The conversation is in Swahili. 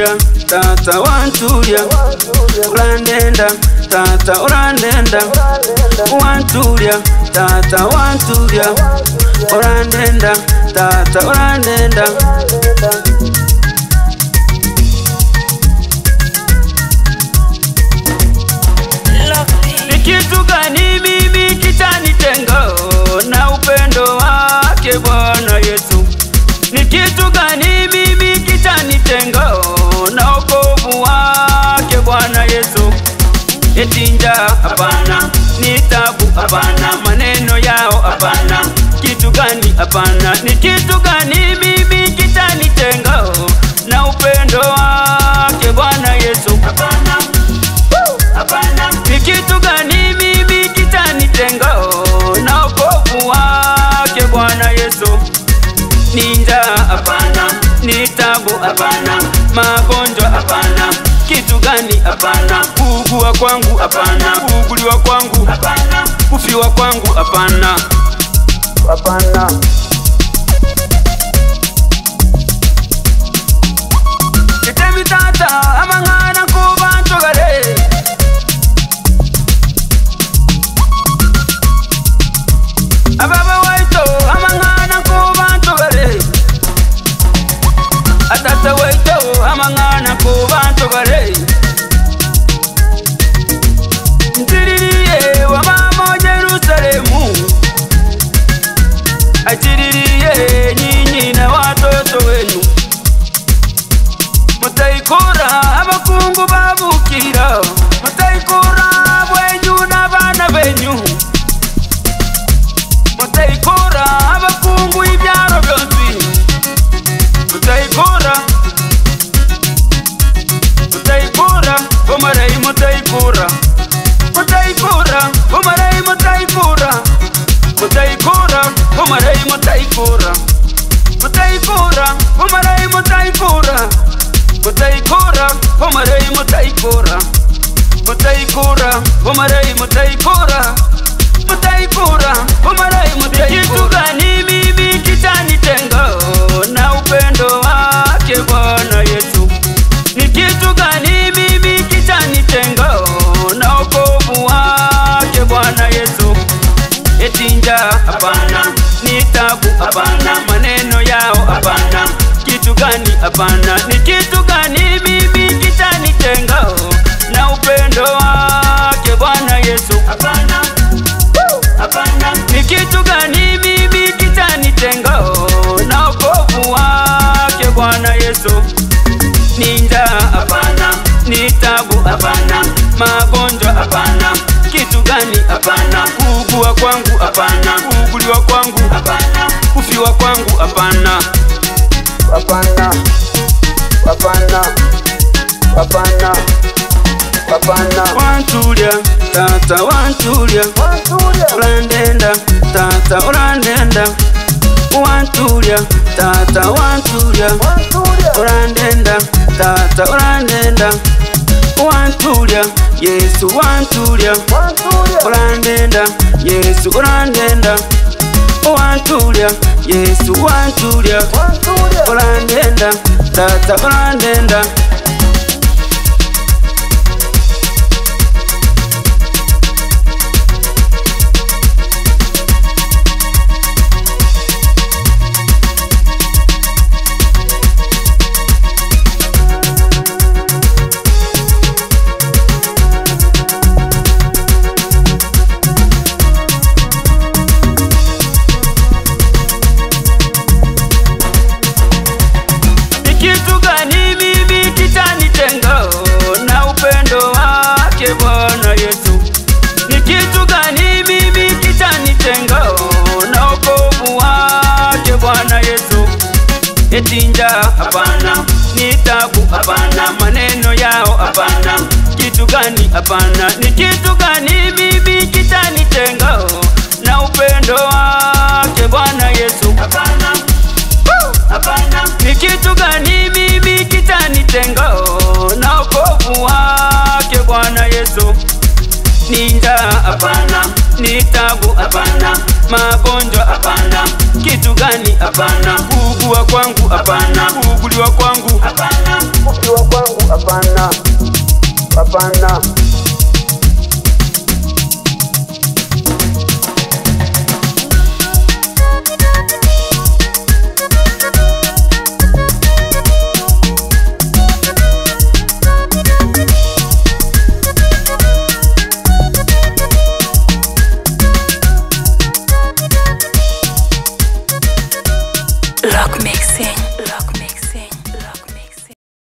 wantulia, tata wantulia, urandenda, tata urandenda, wantulia, tata wantulia, urandenda, tata urandenda. Ni kitu gani mimi kitanitenga na upendo wake Bwana Yesu? Ni kitu gani mimi kitanitenga na wokovu wake Bwana Yesu? Eti njaa hapana, ni taabu hapana, maneno yao hapana. Kitu gani hapana? Ni kitu gani mimi kitanitenga na upendo wake Bwana Yesu? Hapana, hapana. Ni kitu gani mimi kitanitenga na wokovu wake Bwana Yesu? Ni njaa hapana, ni taabu hapana, magonjwa hapana. Kitu gani hapana? Kuugua kwangu hapana, kuuguliwa kwangu hapana, kufiwa kwangu hapana, hapana. Kitemi tata amangana kuba ntogare, ababa waito amangana kuba ntogare, atata waito amangana kuba ntogare. Ntiririye wa mama Jerusalemu, achiririye nyinyi na watoto wenu. Mutaikora abakungu babukira, mutaikora bwenyu n'abana benyu, mutaikora abakungu ibyaro byose, mutaikora, mutaikora bomarayi, mutaikora, mutaikora bomarayi, mutaikora, mutaikora bomarayi, mutaikora, mutaikora bomarayi, mutaikora, mutaikora bomarayi, mutaikora, mutaikora bomarayi, mutaikora, mutaikora bomarayi, mutaikora. Kitu gani mimi kitanitenga na upendo wake Bwana Yesu? Ni kitu gani mimi kitanitenga na wokovu wake Bwana Yesu? Eti njaa hapana, ni taabu hapana, maneno yao hapana. Kitu gani hapana? Ni kitu gani mimi kitanitenga na upendo wake Bwana Yesu? Hapana, hapana. Ni kitu gani mimi kitanitenga na wokovu wake Bwana Yesu? Ni njaa hapana, ni taabu hapana, magonjwa hapana. Kitu gani hapana? Kuugua kwangu hapana, kuuguliwa kwangu hapana, kufiwa kwangu hapana, hapana, hapana, hapana, hapana. Wantulia, tata wantulia, urandenda, tata urandenda. Wantulia, tata wantulia, urandenda, tata urandenda. Wantulia, Yesu wantulia, urandenda, Yesu urandenda. Wantulia, Yesu wantulia, urandenda, tata urandenda. Bwana Yesu, ni kitu gani mimi kitanitenga na wokovu wake Bwana Yesu? Eti njaa hapana, ni taabu hapana, maneno yao hapana. Kitu gani hapana? Ni kitu gani mimi kitanitenga na upendo wake Bwana Yesu? Hapana, hapana. Ni kitu gani mimi kitanitenga na wokovu wake Bwana Yesu? Ni njaa hapana, ni taabu hapana, magonjwa hapana. Kitu gani gani? Hapana. Kuugua kwangu? Hapana. Kuuguliwa kwangu? Hapana. Kuuguliwa kwangu? Hapana. Hapana.